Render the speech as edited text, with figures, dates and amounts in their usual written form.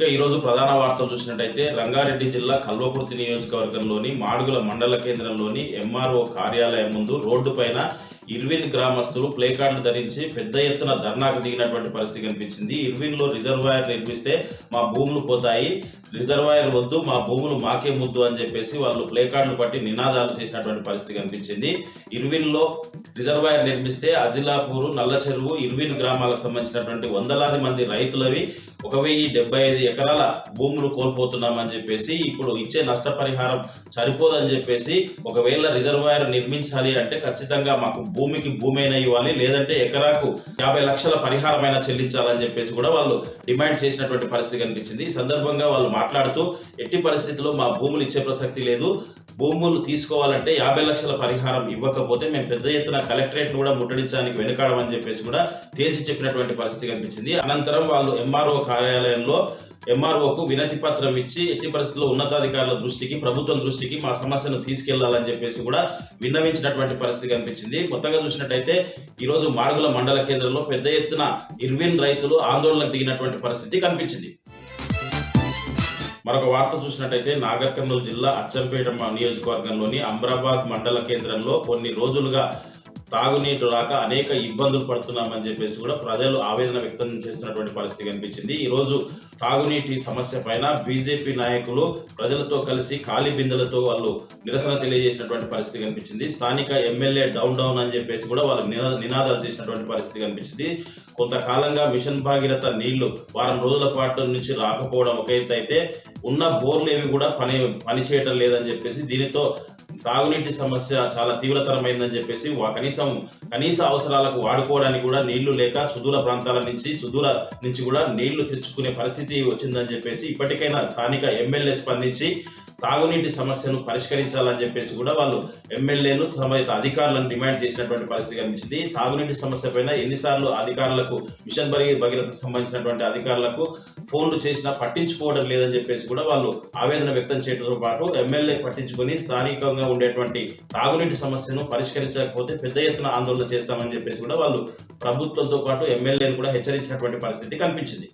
ఇక ఈరోజు ప్రధాన వార్తలు చూసినట్టయితే రంగారెడ్డి జిల్లా కల్వకుర్తి నియోజకవర్గంలోని మాడుగుల మండల కేంద్రంలోని ఎంఆర్ఓ కార్యాలయం ముందు రోడ్డు పైన ఇర్విన్ గ్రామస్తులు ప్లేకార్డులు ధరించి పెద్ద ఎత్తున ధర్నాకు దిగినటువంటి పరిస్థితి కనిపించింది. ఇర్విన్లో రిజర్వాయర్ నిర్మిస్తే మా భూములు పోతాయి, రిజర్వాయర్ వద్దు, మా భూములు మాకే ముద్దు అని చెప్పేసి వాళ్ళు ప్లేకార్డులు పట్టి నినాదాలు చేసినటువంటి పరిస్థితి కనిపించింది. ఇర్విన్లో రిజర్వాయర్ నిర్మిస్తే అజిలాపూరు, నల్ల చెరువు, ఇర్విన్ గ్రామాలకు సంబంధించినటువంటి వందలాది మంది రైతులవి 1075 ఎకరాల భూములు కోల్పోతున్నామని చెప్పేసి, ఇప్పుడు ఇచ్చే నష్టపరిహారం సరిపోదని చెప్పేసి, ఒకవేళ రిజర్వాయర్ నిర్మించాలి అంటే ఖచ్చితంగా మాకు భూమికి భూమైనా ఇవ్వాలి, లేదంటే ఎకరాకు 50 లక్షల పరిహారమైనా చెల్లించాలని చెప్పేసి కూడా వాళ్ళు డిమాండ్ చేసినటువంటి పరిస్థితి కనిపించింది. ఈ సందర్భంగా వాళ్ళు మాట్లాడుతూ ఎట్టి పరిస్థితుల్లో మా భూములు ఇచ్చే ప్రసక్తి లేదు, భూములు తీసుకోవాలంటే 50 లక్షల పరిహారం ఇవ్వకపోతే మేము పెద్ద ఎత్తున కలెక్టరేట్ కూడా ముట్టడించడానికి వెనుకాడమని చెప్పేసి కూడా తేల్చి చెప్పినటువంటి పరిస్థితి కనిపించింది. అనంతరం వాళ్ళు ఎంఆర్ఓ కార్యాలయంలో ఎంఆర్ఓకు వినతి పత్రం ఇచ్చి ఎట్టి పరిస్థితుల్లో ఉన్నతాధికారుల దృష్టికి, ప్రభుత్వం దృష్టికి మా సమస్యను తీసుకెళ్లాలని చెప్పేసి కూడా విన్నవించినటువంటి పరిస్థితి కనిపించింది. మొత్తంగా చూసినట్టయితే ఈరోజు మాడుగుల మండల కేంద్రంలో పెద్ద ఎత్తున ఇర్విన్ రైతులు ఆందోళనకు దిగినటువంటి పరిస్థితి కనిపించింది. మరొక వార్త చూసినట్టయితే నాగర్ కర్నూలు జిల్లా అచ్చంపేట నియోజకవర్గంలోని అమ్రాబాద్ మండల కేంద్రంలో కొన్ని రోజులుగా తాగునీరు రాక అనేక ఇబ్బందులు పడుతున్నామని చెప్పేసి కూడా ప్రజలు ఆవేదన వ్యక్తం చేస్తున్నటువంటి పరిస్థితి కనిపించింది. ఈరోజు తాగునీటి సమస్య పైన బీజేపీ నాయకులు ప్రజలతో కలిసి ఖాళీ బిందెలతో వాళ్ళు నిరసన తెలియజేసినటువంటి పరిస్థితి కనిపించింది. స్థానిక ఎమ్మెల్యే డౌన్ అని చెప్పేసి కూడా వాళ్ళు నినాదాలు చేసినటువంటి పరిస్థితి కనిపించింది. కొంతకాలంగా మిషన్ భాగీరథ నీళ్లు వారం రోజుల పాటు నుంచి రాకపోవడం ఒక ఎత్తు అయితే, ఉన్న బోర్లు ఏవి కూడా పని చేయటం లేదని చెప్పేసి, దీనితో తాగునీటి సమస్య చాలా తీవ్రతరమైందని చెప్పేసి కనీస అవసరాలకు వాడుకోవడానికి కూడా నీళ్లు లేక సుదూర ప్రాంతాల నుంచి కూడా నీళ్లు తెచ్చుకునే పరిస్థితి వచ్చిందని చెప్పేసి, ఇప్పటికైనా స్థానిక ఎమ్మెల్యే స్పందించి తాగునీటి సమస్యను పరిష్కరించాలని చెప్పేసి కూడా వాళ్ళు ఎమ్మెల్యేను సంబంధిత అధికారులను డిమాండ్ చేసినటువంటి పరిస్థితి కనిపించింది. తాగునీటి సమస్య పైన ఎన్నిసార్లు అధికారులకు, మిషన్ భగీరథకు సంబంధించినటువంటి అధికారులకు ఫోన్లు చేసినా పట్టించుకోవడం లేదని చెప్పేసి కూడా వాళ్ళు ఆవేదన వ్యక్తం చేయడంతో పాటు ఎమ్మెల్యే పట్టించుకొని స్థానికంగా ఉండేటువంటి తాగునీటి సమస్యను పరిష్కరించకపోతే పెద్ద ఎత్తున ఆందోళన చేస్తామని చెప్పేసి కూడా వాళ్ళు ప్రభుత్వంతో పాటు ఎమ్మెల్యేను కూడా హెచ్చరించినటువంటి పరిస్థితి కనిపించింది.